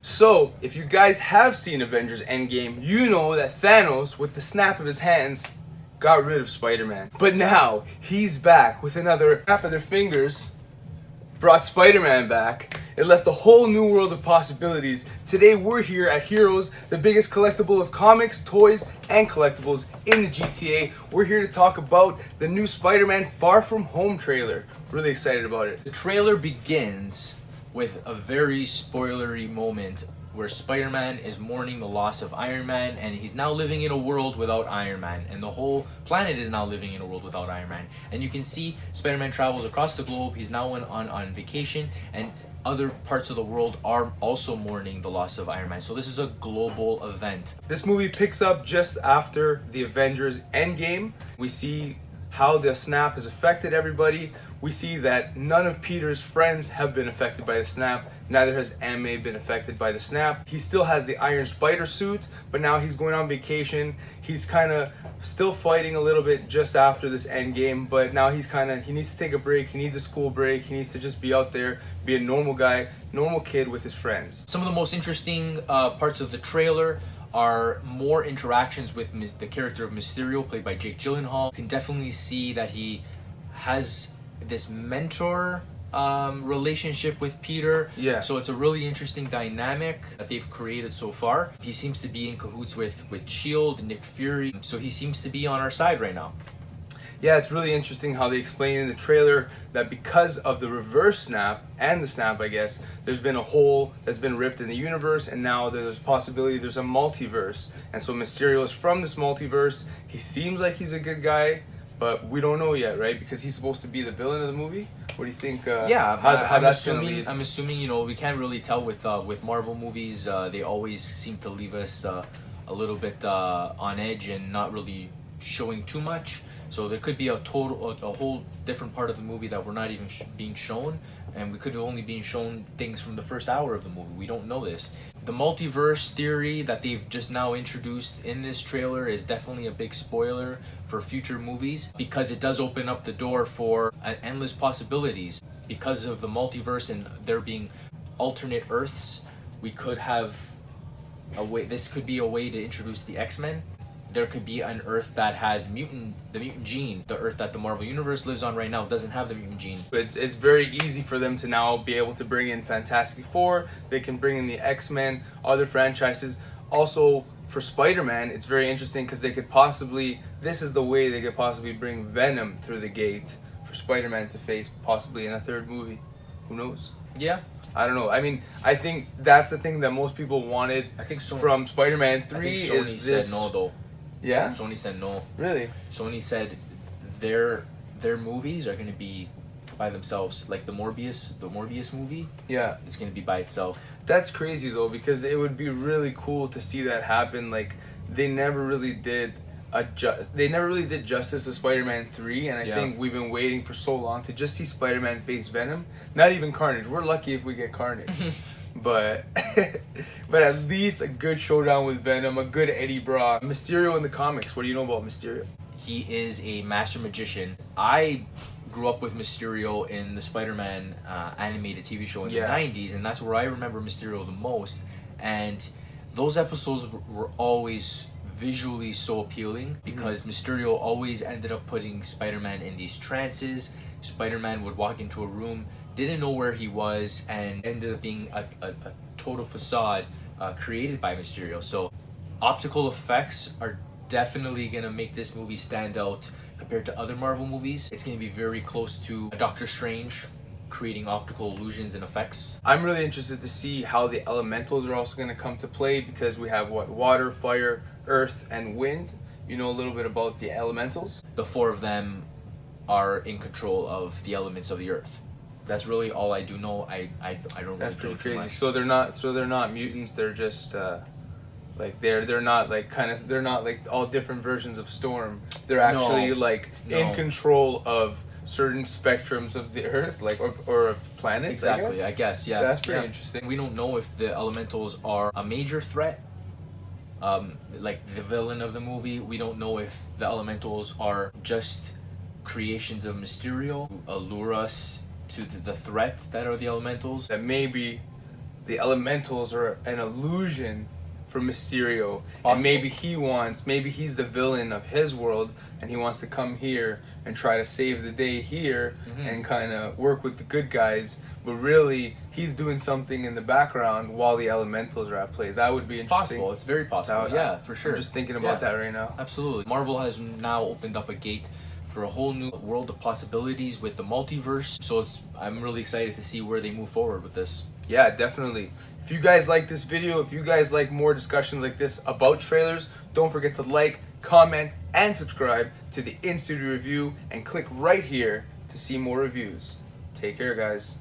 So, if you guys have seen Avengers Endgame, you know that Thanos, with the snap of his hands, got rid of Spider-Man. But now, he's back with another snap of their fingers, brought Spider-Man back. It left a whole new world of possibilities. Today we're here at Heroes, the biggest collectible of comics, toys, and collectibles in the GTA. We're here to talk about the new Spider-Man Far From Home trailer. Really excited about it. The trailer begins with a very spoilery moment where Spider-Man is mourning the loss of Iron Man, and he's now living in a world without Iron Man, and the whole planet is now living in a world without Iron Man. And you can see Spider-Man travels across the globe. He's now on vacation, and other parts of the world are also mourning the loss of Iron Man. So this is a global event. This movie picks up just after the Avengers Endgame. We see how the snap has affected everybody. We see that none of Peter's friends have been affected by the snap. Neither has Aunt May been affected by the snap. He still has the Iron Spider suit, but now he's going on vacation. He's kind of still fighting a little bit just after this end game, but now he needs to take a break. He needs a school break. He needs to just be out there, be a normal guy, normal kid with his friends. Some of the most interesting parts of the trailer are more interactions with the character of Mysterio, played by Jake Gyllenhaal. You can definitely see that he has this mentor relationship with Peter. Yeah. So it's a really interesting dynamic that they've created so far. He seems to be in cahoots with Shield, Nick Fury. So he seems to be on our side right now. Yeah, it's really interesting how they explain in the trailer that because of the reverse snap and the snap, I guess, there's been a hole that's been ripped in the universe, and now there's a possibility there's a multiverse. And so Mysterio is from this multiverse. He seems like he's a good guy, but we don't know yet, right? Because he's supposed to be the villain of the movie. What do you think? How that's gonna lead? I'm assuming, we can't really tell with Marvel movies. They always seem to leave us a little bit on edge and not really showing too much. So there could be a whole different part of the movie that we're not even being shown, and we could have only been shown things from the first hour of the movie. We don't know this. The multiverse theory that they've just now introduced in this trailer is definitely a big spoiler for future movies, because it does open up the door for endless possibilities. Because of the multiverse and there being alternate Earths, we could have a way. This could be a way to introduce the X-Men. There could be an Earth that has the mutant gene. The Earth that the Marvel Universe lives on right now doesn't have the mutant gene. It's very easy for them to now be able to bring in Fantastic Four. They can bring in the X-Men, other franchises. Also, for Spider-Man, it's very interesting because this is the way they could possibly bring Venom through the gate for Spider-Man to face possibly in a third movie. Who knows? Yeah. I don't know. I mean, I think that's the thing that most people wanted from Spider-Man 3. I think Sony said no, though. Yeah? Sony said no. Really? Sony said their movies are going to be by themselves. Like the Morbius movie. Yeah. It's going to be by itself. That's crazy though, because it would be really cool to see that happen. Like they never really did justice to Spider-Man 3, and I think we've been waiting for so long to just see Spider-Man face Venom. Not even Carnage. We're lucky if we get Carnage. But at least a good showdown with Venom, a good Eddie Brock. Mysterio in the comics. What do you know about Mysterio? He is a master magician. I grew up with Mysterio in the Spider-Man animated TV show in the 90s, and that's where I remember Mysterio the most. And those episodes were always visually so appealing because Mysterio always ended up putting Spider-Man in these trances. Spider-Man would walk into a room, didn't know where he was, and ended up being a total facade created by Mysterio. So optical effects are definitely going to make this movie stand out compared to other Marvel movies. It's going to be very close to Doctor Strange creating optical illusions and effects. I'm really interested to see how the elementals are also going to come to play, because we have water, fire, earth, and wind. You know a little bit about the elementals? The four of them are in control of the elements of the earth. That's really all I do know. I don't. That's really pretty crazy. much. So they're not mutants. They're just they're not like all different versions of Storm. They're actually in control of certain spectrums of the earth, or of planets. Exactly. I guess. Yeah. That's pretty interesting. We don't know if the elementals are a major threat. Like the villain of the movie, we don't know if the elementals are just creations of Mysterio who allure us to the threat that are the elementals. That maybe the elementals are an illusion for Mysterio, Possible. and maybe he's the villain of his world, and he wants to come here and try to save the day here and kind of work with the good guys, but really he's doing something in the background while the elementals are at play. That would be interesting. Possible. It's very possible. Yeah, for sure. I'm just thinking about Yeah. that right now. Absolutely. Marvel has now opened up a gate for a whole new world of possibilities with the multiverse. So I'm really excited to see where they move forward with this. Yeah, definitely. If you guys like this video, if you guys like more discussions like this about trailers, don't forget to like, comment, and subscribe to the In Studio Review, and click right here to see more reviews. Take care, guys.